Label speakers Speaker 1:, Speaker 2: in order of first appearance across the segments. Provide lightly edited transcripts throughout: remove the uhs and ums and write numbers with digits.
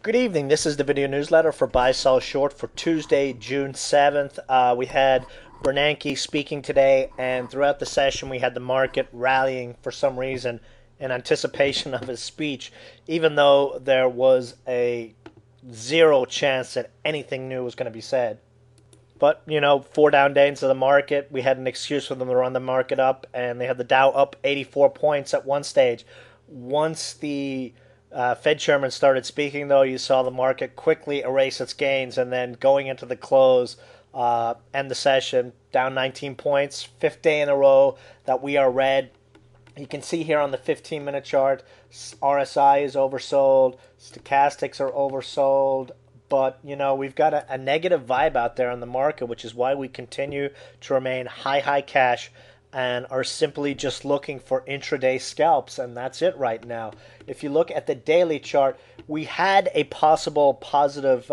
Speaker 1: Good evening. This is the video newsletter for Buy Sell Short for Tuesday, June 7th. We had Bernanke speaking today, and throughout the session, we had the market rallying for some reason in anticipation of his speech, even though there was a zero chance that anything new was going to be said. But, four down days of the market. We had an excuse for them to run the market up, and they had the Dow up 84 points at one stage. Once the Fed chairman started speaking, though, you saw the market quickly erase its gains, and then going into the close, end the session, down 19 points, fifth day in a row that we are red. You can see here on the 15-minute chart, RSI is oversold, stochastics are oversold, but, we've got a negative vibe out there in the market, which is why we continue to remain high cash and are simply just looking for intraday scalps, and that's it right now. If you look at the daily chart, we had a possible positive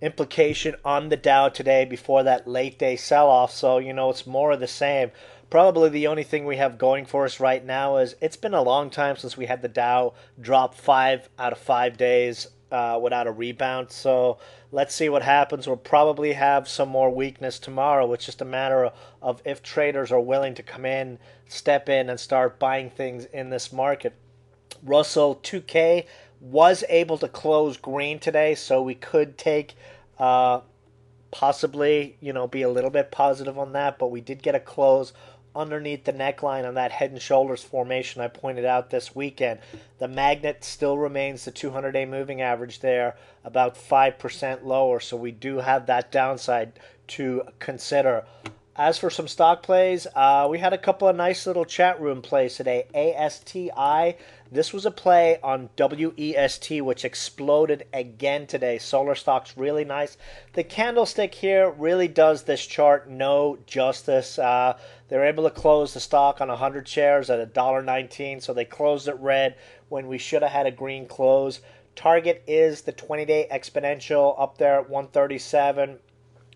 Speaker 1: implication on the Dow today before that late day sell-off, so it's more of the same. Probably the only thing we have going for us right now is it's been a long time since we had the Dow drop 5 out of 5 days without a rebound. So let's see what happens. We'll probably have some more weakness tomorrow. It's just a matter of if traders are willing to come in, step in, and start buying things in this market. Russell 2K was able to close green today, so we could take possibly, be a little bit positive on that, but we did get a close underneath the neckline on that head and shoulders formation I pointed out this weekend. The magnet still remains the 200-day moving average there, about 5% lower, so we do have that downside to consider. As for some stock plays, we had a couple of nice little chat room plays today. ASTI, this was a play on WEST, which exploded again today. Solar stock's really nice. The candlestick here really does this chart no justice. They're able to close the stock on 100 shares at $1.19, so they closed it red when we should have had a green close. Target is the 20-day exponential up there at 137.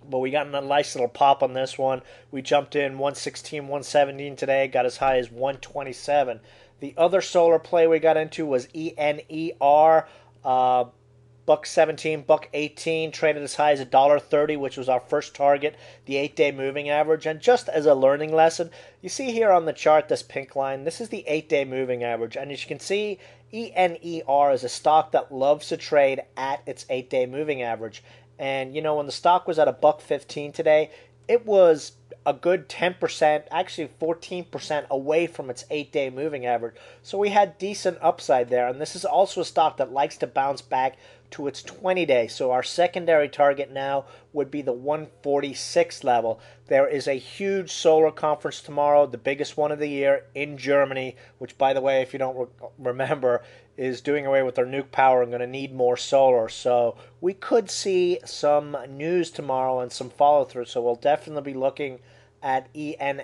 Speaker 1: But we got a nice little pop on this one. We jumped in 116, 117 today, got as high as 127. The other solar play we got into was ENER, buck 17, buck 18, traded as high as $1.30, which was our first target, the 8-day moving average. And just as a learning lesson, you see here on the chart this pink line, this is the 8-day moving average. And as you can see, ENER is a stock that loves to trade at its 8-day moving average. And, when the stock was at $1.15 today, it was a good 10%, actually 14% away from its 8-day moving average. So we had decent upside there. And this is also a stock that likes to bounce back to its 20-day. So our secondary target now would be the 146 level. There is a huge solar conference tomorrow, the biggest one of the year in Germany, which, by the way, if you don't remember, is doing away with their nuke power and going to need more solar. So we could see some news tomorrow and some follow-through. So we'll definitely be looking at ENER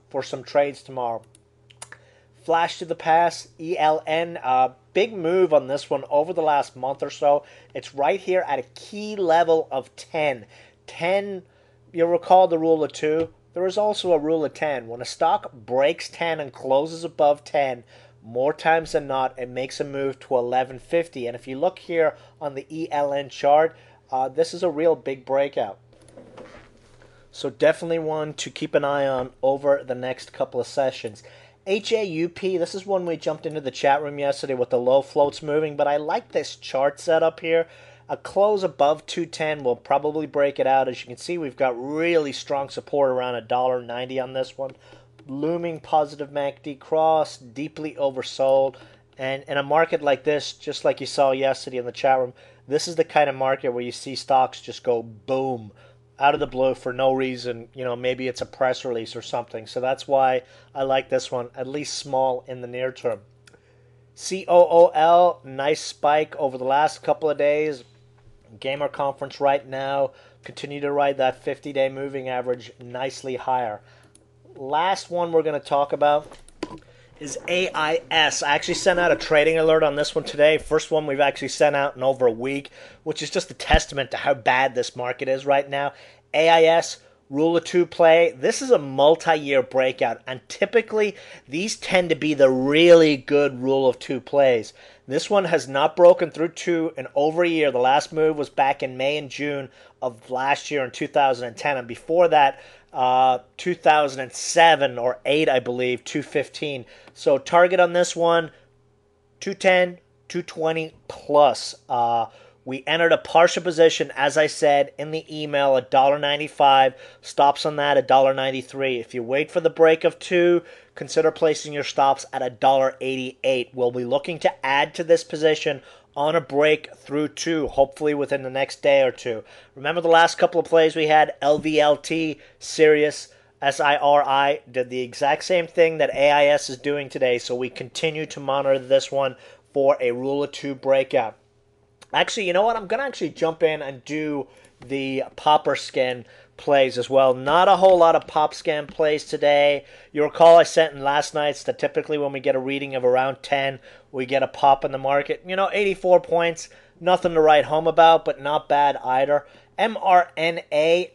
Speaker 1: for some trades tomorrow. Flash to the past, ELN, big move on this one over the last month or so. It's right here at a key level of 10. 10, you'll recall the rule of 2. There is also a rule of 10. When a stock breaks 10 and closes above 10, more times than not, it makes a move to 1150. And if you look here on the ELN chart, this is a real big breakout. So definitely one to keep an eye on over the next couple of sessions. HAUP, this is one we jumped into the chat room yesterday with the low floats moving, but I like this chart setup here. A close above 210 will probably break it out. As you can see, we've got really strong support around $1.90 on this one. Looming positive MACD cross, deeply oversold. And in a market like this, just like you saw yesterday in the chat room, this is the kind of market where you see stocks just go boom out of the blue for no reason. Maybe it's a press release or something. So that's why I like this one, at least small in the near term. COOL, nice spike over the last couple of days. Gamer conference right now. Continue to ride that 50-day moving average nicely higher. Last one we're going to talk about is AIS. I actually sent out a trading alert on this one today. First one we've actually sent out in over a week, which is just a testament to how bad this market is right now. AIS, rule of 2 play. This is a multi-year breakout, and typically these tend to be the really good rule of 2 plays. This one has not broken through 2 in over a year. The last move was back in May and June of last year in 2010. And before that, 2007 or 8, I believe, 215. So target on this one, 210, 220 plus. We entered a partial position, as I said in the email, $1.95. Stops on that, $1.93. If you wait for the break of 2, consider placing your stops at $1.88. We'll be looking to add to this position on a break through 2, hopefully within the next day or 2. Remember the last couple of plays we had, LVLT, Sirius, SIRI, did the exact same thing that AIS is doing today, so we continue to monitor this one for a rule of 2 breakout. Actually, you know what? I'm going to actually jump in and do the popper scan plays as well. Not a whole lot of pop scan plays today. You recall I sent in last night's that typically when we get a reading of around 10, we get a pop in the market. 84 points, nothing to write home about, but not bad either. MRNA,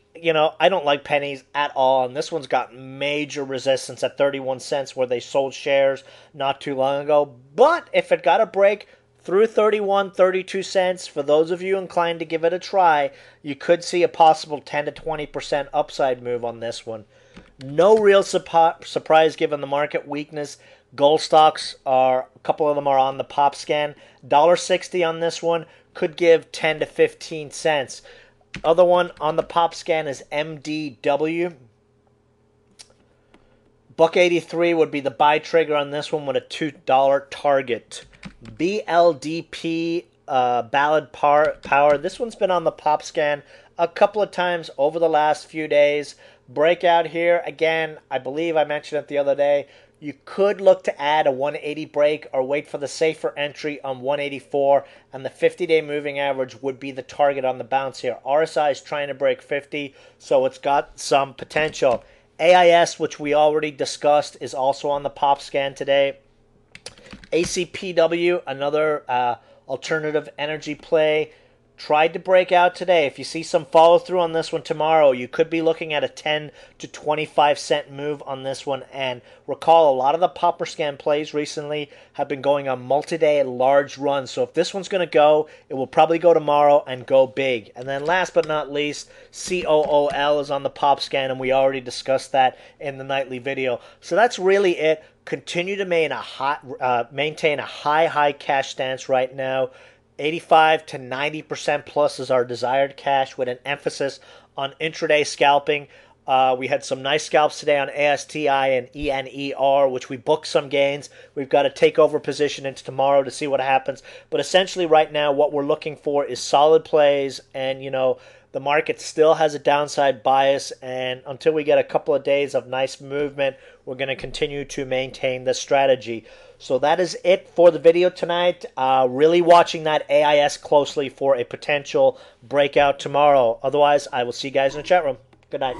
Speaker 1: I don't like pennies at all, and this one's got major resistance at 31 cents where they sold shares not too long ago. But if it got a break through 31, 32 cents, for those of you inclined to give it a try, you could see a possible 10 to 20% upside move on this one. No real surprise given the market weakness. Gold stocks a couple of them are on the pop scan. $1.60 on this one could give 10 to 15 cents. Other one on the pop scan is MDW. $1.83 would be the buy trigger on this one with a $2 target. BLDP, Ballard Power. This one's been on the pop scan a couple of times over the last few days. Breakout here. Again, I believe I mentioned it the other day. You could look to add a 180 break or wait for the safer entry on 184, and the 50-day moving average would be the target on the bounce here. RSI is trying to break 50, so it's got some potential. AIS, which we already discussed, is also on the pop scan today. ACPW, another alternative energy play, tried to break out today. If you see some follow through on this one tomorrow, you could be looking at a 10 to 25 cent move on this one. And recall, a lot of the popper scan plays recently have been going on multi-day large runs. So if this one's going to go, it will probably go tomorrow and go big. And then last but not least, COOL is on the pop scan, and we already discussed that in the nightly video. So that's really it. Continue to maintain a high cash stance right now. 85 to 90% plus is our desired cash, with an emphasis on intraday scalping. We had some nice scalps today on ASTI and ENER, which we booked some gains. We've got a takeover position into tomorrow to see what happens. But essentially right now what we're looking for is solid plays, and the market still has a downside bias, and until we get a couple of days of nice movement, we're going to continue to maintain this strategy. So that is it for the video tonight. Really watching that AIS closely for a potential breakout tomorrow. Otherwise, I will see you guys in the chat room. Good night.